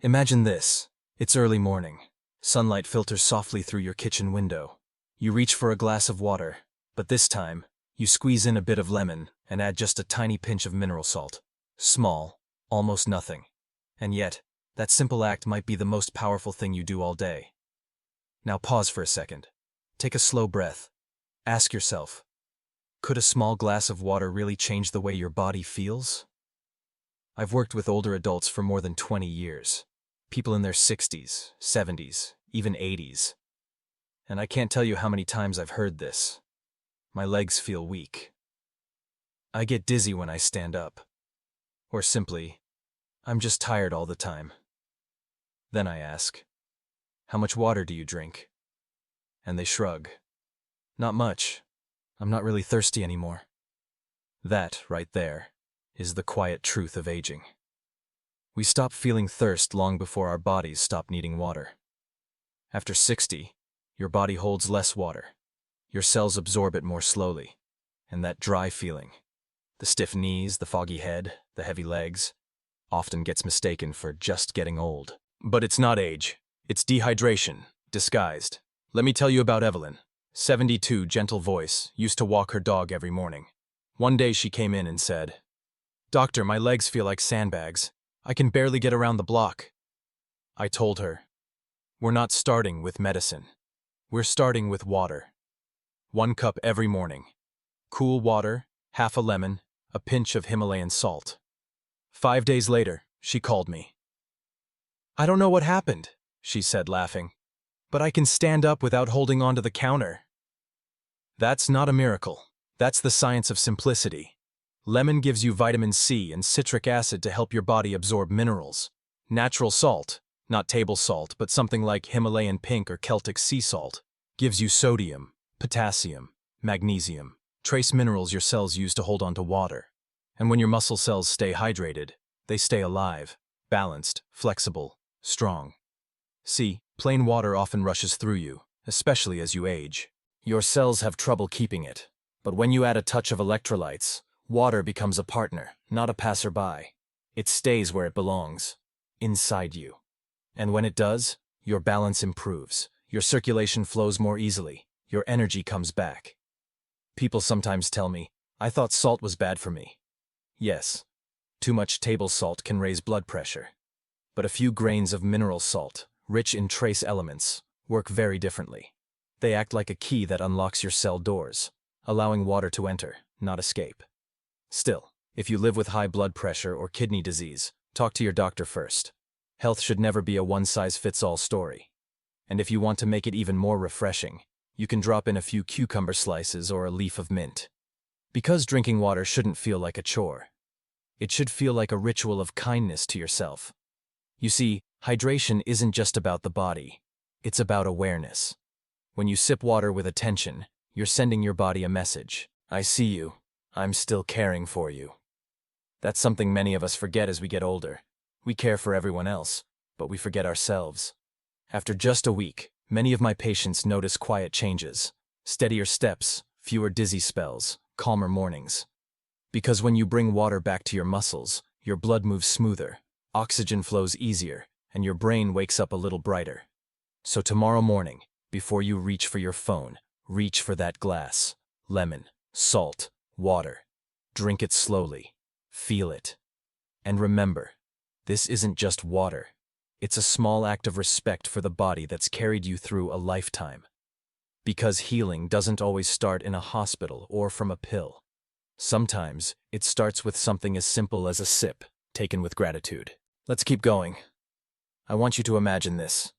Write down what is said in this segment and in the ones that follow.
Imagine this. It's early morning. Sunlight filters softly through your kitchen window. You reach for a glass of water, but this time, you squeeze in a bit of lemon and add just a tiny pinch of mineral salt. Small, almost nothing. And yet, that simple act might be the most powerful thing you do all day. Now pause for a second. Take a slow breath. Ask yourself, could a small glass of water really change the way your body feels? I've worked with older adults for more than 20 years. People in their 60s, 70s, even 80s. And I can't tell you how many times I've heard this. My legs feel weak. I get dizzy when I stand up. Or simply, I'm just tired all the time. Then I ask, how much water do you drink? And they shrug. Not much. I'm not really thirsty anymore. That, right there, is the quiet truth of aging. We stop feeling thirst long before our bodies stop needing water. After 60, your body holds less water. Your cells absorb it more slowly. And that dry feeling, the stiff knees, the foggy head, the heavy legs, often gets mistaken for just getting old. But it's not age. It's dehydration, disguised. Let me tell you about Evelyn. 72, gentle voice, used to walk her dog every morning. One day she came in and said, "Doctor, my legs feel like sandbags. I can barely get around the block." I told her, we're not starting with medicine. We're starting with water. 1 cup every morning. Cool water, half a lemon, a pinch of Himalayan salt. 5 days later, she called me. "I don't know what happened," she said, laughing, "but I can stand up without holding onto the counter." That's not a miracle. That's the science of simplicity. Lemon gives you vitamin C and citric acid to help your body absorb minerals. Natural salt, not table salt, but something like Himalayan pink or Celtic sea salt, gives you sodium, potassium, magnesium, trace minerals your cells use to hold on to water. And when your muscle cells stay hydrated, they stay alive, balanced, flexible, strong. See, plain water often rushes through you, especially as you age. Your cells have trouble keeping it. But when you add a touch of electrolytes, water becomes a partner, not a passerby. It stays where it belongs, inside you. And when it does, your balance improves, your circulation flows more easily, your energy comes back. People sometimes tell me, I thought salt was bad for me. Yes, too much table salt can raise blood pressure. But a few grains of mineral salt, rich in trace elements, work very differently. They act like a key that unlocks your cell doors, allowing water to enter, not escape. Still, if you live with high blood pressure or kidney disease, talk to your doctor first. Health should never be a one-size-fits-all story. And if you want to make it even more refreshing, you can drop in a few cucumber slices or a leaf of mint. Because drinking water shouldn't feel like a chore. It should feel like a ritual of kindness to yourself. You see, hydration isn't just about the body. It's about awareness. When you sip water with attention, you're sending your body a message. I see you. I'm still caring for you. That's something many of us forget as we get older. We care for everyone else, but we forget ourselves. After just a week, many of my patients notice quiet changes. Steadier steps, fewer dizzy spells, calmer mornings. Because when you bring water back to your muscles, your blood moves smoother, oxygen flows easier, and your brain wakes up a little brighter. So tomorrow morning, before you reach for your phone, reach for that glass. Lemon, salt, water. Drink it slowly. Feel it. And remember, this isn't just water. It's a small act of respect for the body that's carried you through a lifetime. Because healing doesn't always start in a hospital or from a pill. Sometimes, it starts with something as simple as a sip, taken with gratitude. Let's keep going. I want you to imagine this.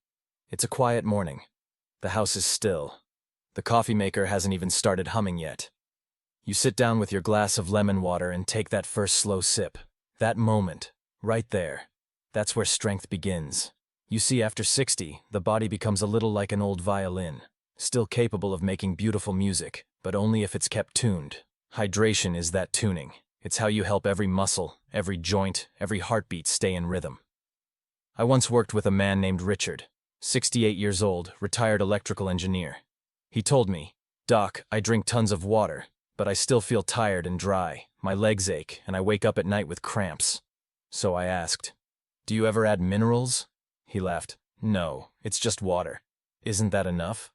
It's a quiet morning. The house is still. The coffee maker hasn't even started humming yet. You sit down with your glass of lemon water and take that first slow sip. That moment, right there, that's where strength begins. You see, after 60, the body becomes a little like an old violin, still capable of making beautiful music, but only if it's kept tuned. Hydration is that tuning. It's how you help every muscle, every joint, every heartbeat stay in rhythm. I once worked with a man named Richard, 68 years old, retired electrical engineer. He told me, "Doc, I drink tons of water, but I still feel tired and dry. My legs ache, and I wake up at night with cramps." So I asked, "Do you ever add minerals?" He laughed. No, it's just water. Isn't that enough?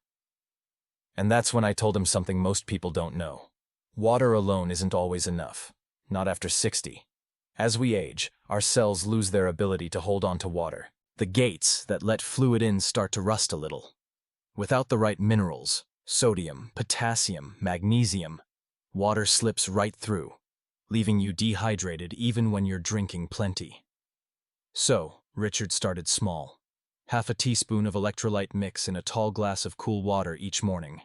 And that's when I told him something most people don't know. Water alone isn't always enough. Not after 60. As we age, our cells lose their ability to hold on to water. The gates that let fluid in start to rust a little. Without the right minerals, sodium, potassium, magnesium, water slips right through, leaving you dehydrated even when you're drinking plenty. So, Richard started small. Half a teaspoon of electrolyte mix in a tall glass of cool water each morning.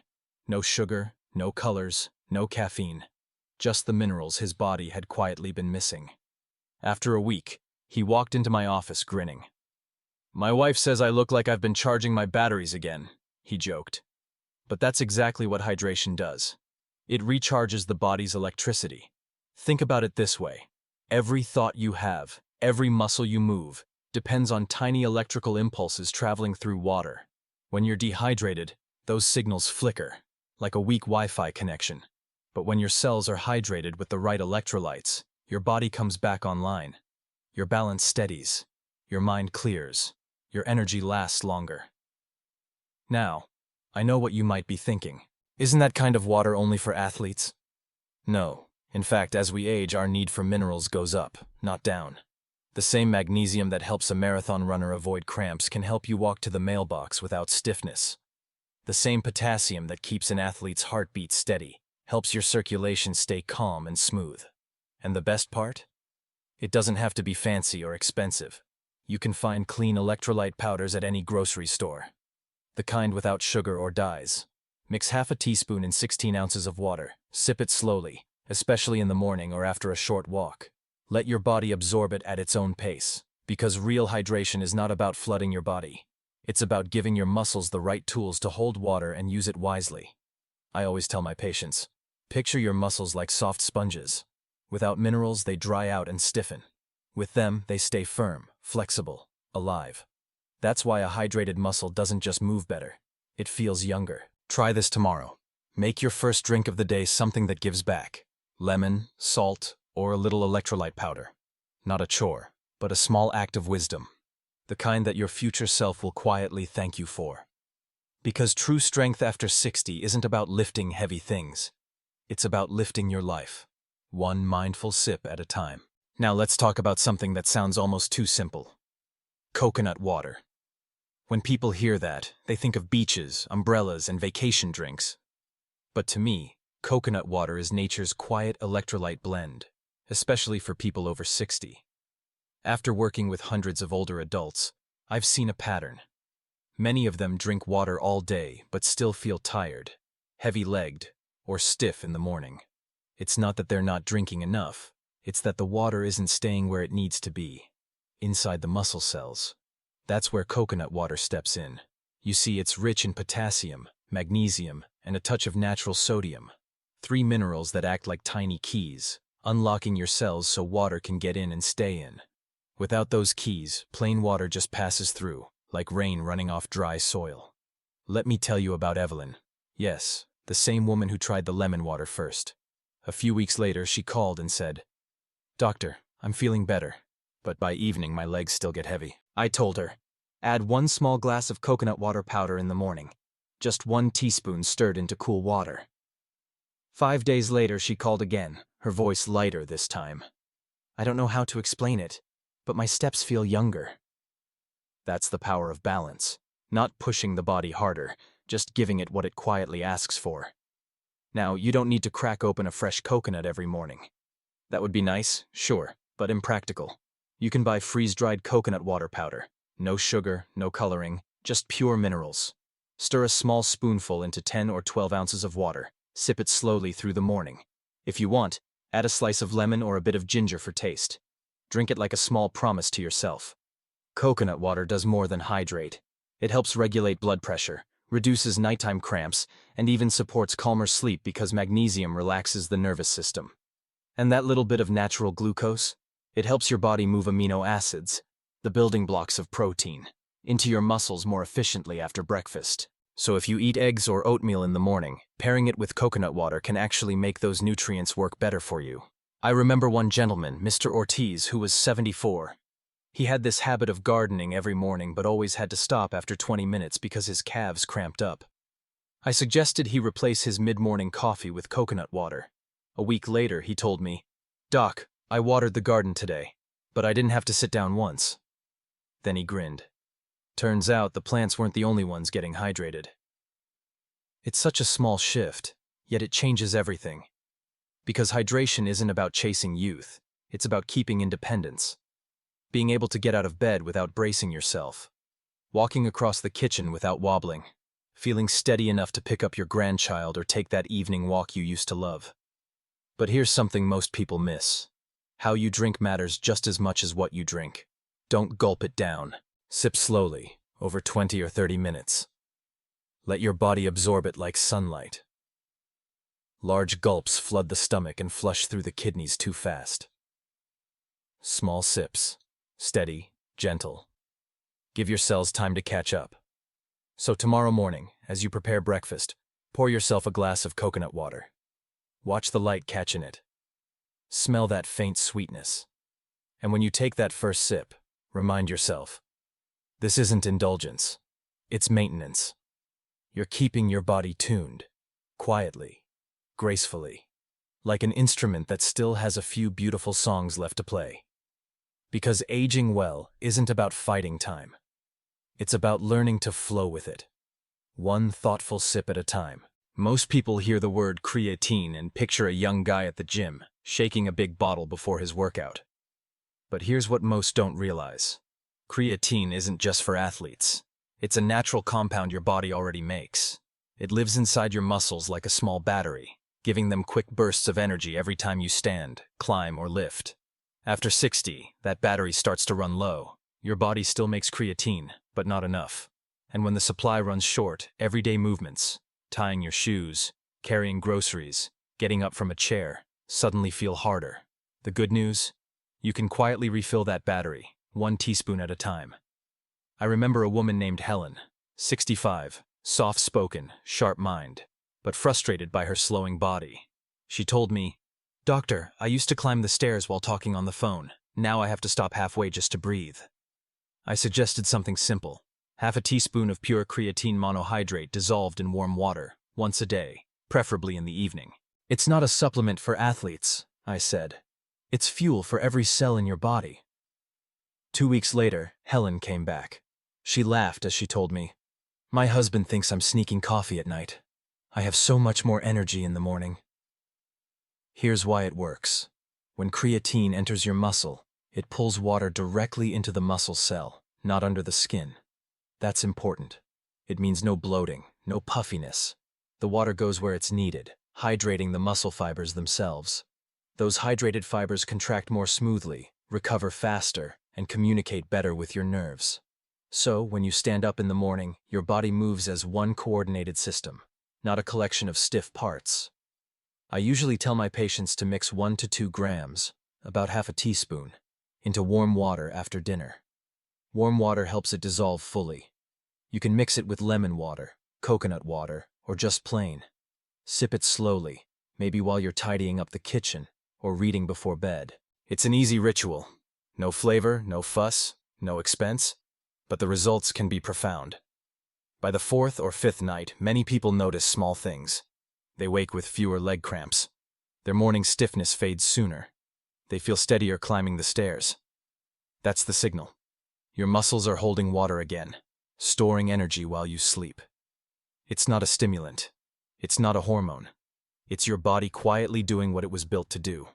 No sugar, no colors, no caffeine. Just the minerals his body had quietly been missing. After a week, he walked into my office grinning. My wife says I look like I've been charging my batteries again, he joked. But that's exactly what hydration does. It recharges the body's electricity. Think about it this way. Every thought you have, every muscle you move, depends on tiny electrical impulses traveling through water. When you're dehydrated, those signals flicker, like a weak Wi-Fi connection. But when your cells are hydrated with the right electrolytes, your body comes back online. Your balance steadies. Your mind clears. Your energy lasts longer. Now, I know what you might be thinking. Isn't that kind of water only for athletes? No. In fact, as we age, our need for minerals goes up, not down. The same magnesium that helps a marathon runner avoid cramps can help you walk to the mailbox without stiffness. The same potassium that keeps an athlete's heartbeat steady helps your circulation stay calm and smooth. And the best part? It doesn't have to be fancy or expensive. You can find clean electrolyte powders at any grocery store. The kind without sugar or dyes. Mix half a teaspoon in 16 ounces of water. Sip it slowly, especially in the morning or after a short walk. Let your body absorb it at its own pace, because real hydration is not about flooding your body. It's about giving your muscles the right tools to hold water and use it wisely. I always tell my patients, picture your muscles like soft sponges. Without minerals, they dry out and stiffen. With them, they stay firm, flexible, alive. That's why a hydrated muscle doesn't just move better. It feels younger. Try this tomorrow. Make your first drink of the day something that gives back. Lemon, salt, or a little electrolyte powder. Not a chore, but a small act of wisdom. The kind that your future self will quietly thank you for. Because true strength after 60 isn't about lifting heavy things. It's about lifting your life. One mindful sip at a time. Now let's talk about something that sounds almost too simple. Coconut water. When people hear that, they think of beaches, umbrellas, and vacation drinks. But to me, coconut water is nature's quiet electrolyte blend, especially for people over 60. After working with hundreds of older adults, I've seen a pattern. Many of them drink water all day but still feel tired, heavy-legged, or stiff in the morning. It's not that they're not drinking enough, it's that the water isn't staying where it needs to be, inside the muscle cells. That's where coconut water steps in. You see, it's rich in potassium, magnesium, and a touch of natural sodium. 3 minerals that act like tiny keys, unlocking your cells so water can get in and stay in. Without those keys, plain water just passes through, like rain running off dry soil. Let me tell you about Evelyn. Yes, the same woman who tried the lemon water first. A few weeks later, she called and said, "Doctor, I'm feeling better, but by evening my legs still get heavy." I told her, add 1 small glass of coconut water powder in the morning. Just 1 teaspoon stirred into cool water. 5 days later, she called again, her voice lighter this time. I don't know how to explain it, but my steps feel younger. That's the power of balance. Not pushing the body harder, just giving it what it quietly asks for. Now, you don't need to crack open a fresh coconut every morning. That would be nice, sure, but impractical. You can buy freeze-dried coconut water powder. No sugar, no coloring, just pure minerals. Stir a small spoonful into 10 or 12 ounces of water. Sip it slowly through the morning. If you want, add a slice of lemon or a bit of ginger for taste. Drink it like a small promise to yourself. Coconut water does more than hydrate. It helps regulate blood pressure, reduces nighttime cramps, and even supports calmer sleep because magnesium relaxes the nervous system. And that little bit of natural glucose? It helps your body move amino acids, the building blocks of protein, into your muscles more efficiently after breakfast. So if you eat eggs or oatmeal in the morning, pairing it with coconut water can actually make those nutrients work better for you. I remember one gentleman, Mr. Ortiz, who was 74. He had this habit of gardening every morning but always had to stop after 20 minutes because his calves cramped up. I suggested he replace his mid-morning coffee with coconut water. A week later, he told me, "Doc, I watered the garden today, but I didn't have to sit down once." Then he grinned. Turns out the plants weren't the only ones getting hydrated. It's such a small shift, yet it changes everything. Because hydration isn't about chasing youth, it's about keeping independence. Being able to get out of bed without bracing yourself. Walking across the kitchen without wobbling. Feeling steady enough to pick up your grandchild or take that evening walk you used to love. But here's something most people miss. How you drink matters just as much as what you drink. Don't gulp it down. Sip slowly, over 20 or 30 minutes. Let your body absorb it like sunlight. Large gulps flood the stomach and flush through the kidneys too fast. Small sips. Steady, gentle. Give your cells time to catch up. So tomorrow morning, as you prepare breakfast, pour yourself a glass of coconut water. Watch the light catch in it. Smell that faint sweetness. And when you take that first sip, remind yourself, this isn't indulgence, it's maintenance. You're keeping your body tuned, quietly, gracefully, like an instrument that still has a few beautiful songs left to play. Because aging well isn't about fighting time. It's about learning to flow with it. One thoughtful sip at a time. Most people hear the word creatine and picture a young guy at the gym, shaking a big bottle before his workout. But here's what most don't realize. Creatine isn't just for athletes. It's a natural compound your body already makes. It lives inside your muscles like a small battery, giving them quick bursts of energy every time you stand, climb, or lift. After 60, that battery starts to run low. Your body still makes creatine, but not enough. And when the supply runs short, everyday movements, tying your shoes, carrying groceries, getting up from a chair, suddenly feel harder. The good news? You can quietly refill that battery, 1 teaspoon at a time. I remember a woman named Helen, 65, soft-spoken, sharp mind, but frustrated by her slowing body. She told me, "Doctor, I used to climb the stairs while talking on the phone. Now I have to stop halfway just to breathe." I suggested something simple. Half a teaspoon of pure creatine monohydrate dissolved in warm water, once a day, preferably in the evening. "It's not a supplement for athletes," I said. "It's fuel for every cell in your body." 2 weeks later, Helen came back. She laughed as she told me, "My husband thinks I'm sneaking coffee at night. I have so much more energy in the morning." Here's why it works. When creatine enters your muscle, it pulls water directly into the muscle cell, not under the skin. That's important. It means no bloating, no puffiness. The water goes where it's needed, hydrating the muscle fibers themselves. Those hydrated fibers contract more smoothly, recover faster, and communicate better with your nerves. So, when you stand up in the morning, your body moves as one coordinated system, not a collection of stiff parts. I usually tell my patients to mix 1 to 2 grams, about half a teaspoon, into warm water after dinner. Warm water helps it dissolve fully. You can mix it with lemon water, coconut water, or just plain. Sip it slowly, maybe while you're tidying up the kitchen or reading before bed. It's an easy ritual. No flavor, no fuss, no expense, but the results can be profound. By the 4th or 5th night, many people notice small things. They wake with fewer leg cramps. Their morning stiffness fades sooner. They feel steadier climbing the stairs. That's the signal. Your muscles are holding water again, storing energy while you sleep. It's not a stimulant. It's not a hormone. It's your body quietly doing what it was built to do.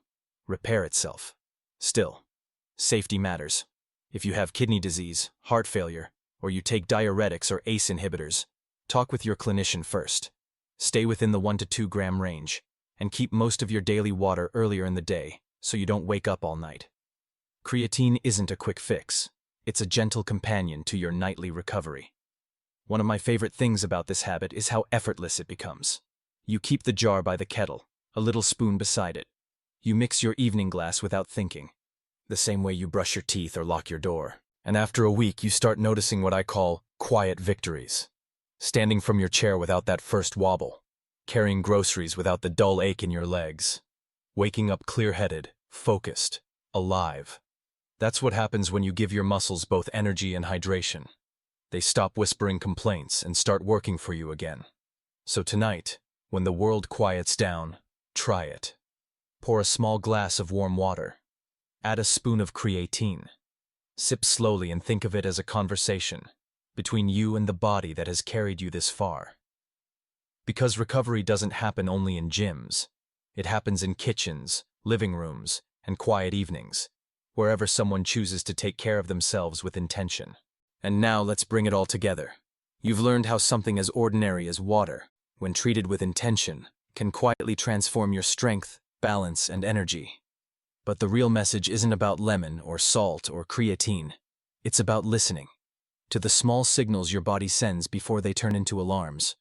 Repair itself. Still, safety matters. If you have kidney disease, heart failure, or you take diuretics or ACE inhibitors, talk with your clinician first. Stay within the 1 to 2 gram range, and keep most of your daily water earlier in the day so you don't wake up all night. Creatine isn't a quick fix. It's a gentle companion to your nightly recovery. One of my favorite things about this habit is how effortless it becomes. You keep the jar by the kettle, a little spoon beside it. You mix your evening glass without thinking, the same way you brush your teeth or lock your door. And after a week, you start noticing what I call quiet victories. Standing from your chair without that first wobble. Carrying groceries without the dull ache in your legs. Waking up clear-headed, focused, alive. That's what happens when you give your muscles both energy and hydration. They stop whispering complaints and start working for you again. So tonight, when the world quiets down, try it. Pour a small glass of warm water. Add a spoon of creatine. Sip slowly and think of it as a conversation between you and the body that has carried you this far. Because recovery doesn't happen only in gyms. It happens in kitchens, living rooms, and quiet evenings, wherever someone chooses to take care of themselves with intention. And now let's bring it all together. You've learned how something as ordinary as water, when treated with intention, can quietly transform your strength, balance, and energy. But the real message isn't about lemon or salt or creatine. It's about listening to the small signals your body sends before they turn into alarms.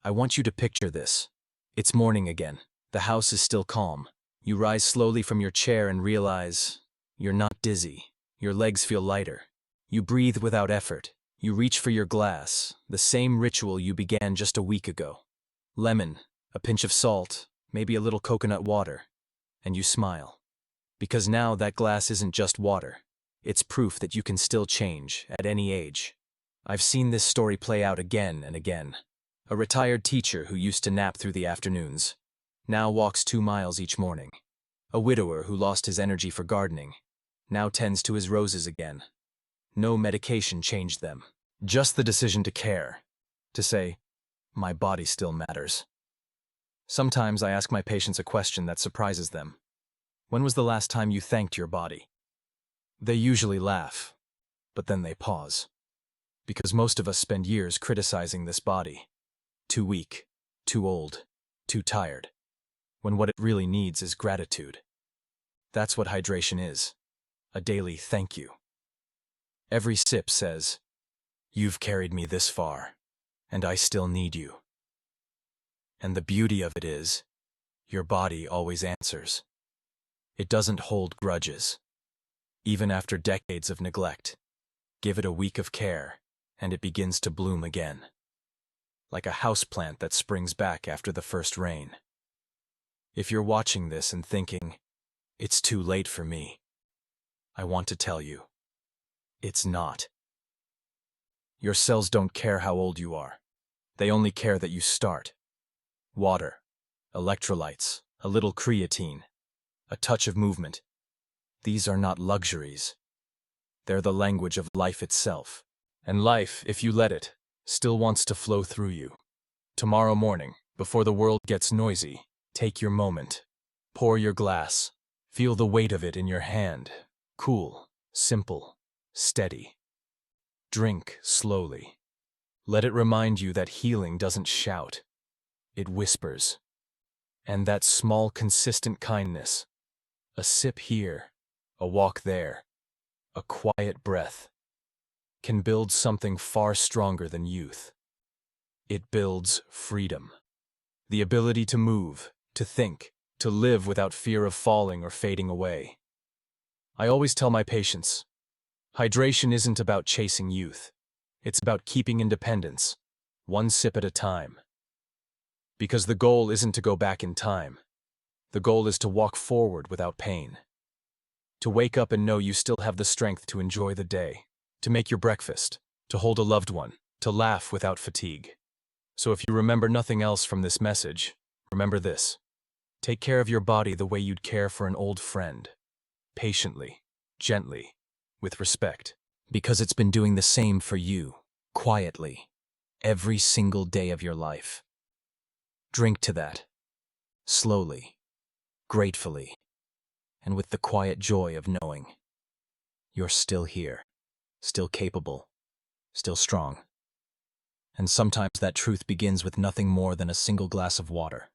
I want you to picture this. It's morning again. The house is still calm. You rise slowly from your chair and realize you're not dizzy. Your legs feel lighter. You breathe without effort. You reach for your glass, the same ritual you began just a week ago. Lemon, a pinch of salt, maybe a little coconut water, and you smile. Because now that glass isn't just water. It's proof that you can still change at any age. I've seen this story play out again and again. A retired teacher who used to nap through the afternoons now walks 2 miles each morning. A widower who lost his energy for gardening now tends to his roses again. No medication changed them. Just the decision to care. To say, my body still matters. Sometimes I ask my patients a question that surprises them. When was the last time you thanked your body? They usually laugh, but then they pause. Because most of us spend years criticizing this body. Too weak, too old, too tired. When what it really needs is gratitude. That's what hydration is. A daily thank you. Every sip says, you've carried me this far, and I still need you. And the beauty of it is, your body always answers. It doesn't hold grudges. Even after decades of neglect, give it a week of care, and it begins to bloom again. Like a houseplant that springs back after the first rain. If you're watching this and thinking, it's too late for me, I want to tell you, it's not. Your cells don't care how old you are. They only care that you start. Water, electrolytes, a little creatine, a touch of movement. These are not luxuries. They're the language of life itself. And life, if you let it, still wants to flow through you. Tomorrow morning, before the world gets noisy, take your moment. Pour your glass. Feel the weight of it in your hand. Cool, simple, steady. Drink slowly. Let it remind you that healing doesn't shout. It whispers. And that small, consistent kindness, a sip here, a walk there, a quiet breath, can build something far stronger than youth. It builds freedom. The ability to move, to think, to live without fear of falling or fading away. I always tell my patients, hydration isn't about chasing youth. It's about keeping independence, one sip at a time. Because the goal isn't to go back in time. The goal is to walk forward without pain. To wake up and know you still have the strength to enjoy the day, to make your breakfast, to hold a loved one, to laugh without fatigue. So if you remember nothing else from this message, remember this. Take care of your body the way you'd care for an old friend. Patiently, gently, with respect. Because it's been doing the same for you, quietly, every single day of your life. Drink to that. Slowly, gratefully, and with the quiet joy of knowing you're still here, still capable, still strong. And sometimes that truth begins with nothing more than a single glass of water.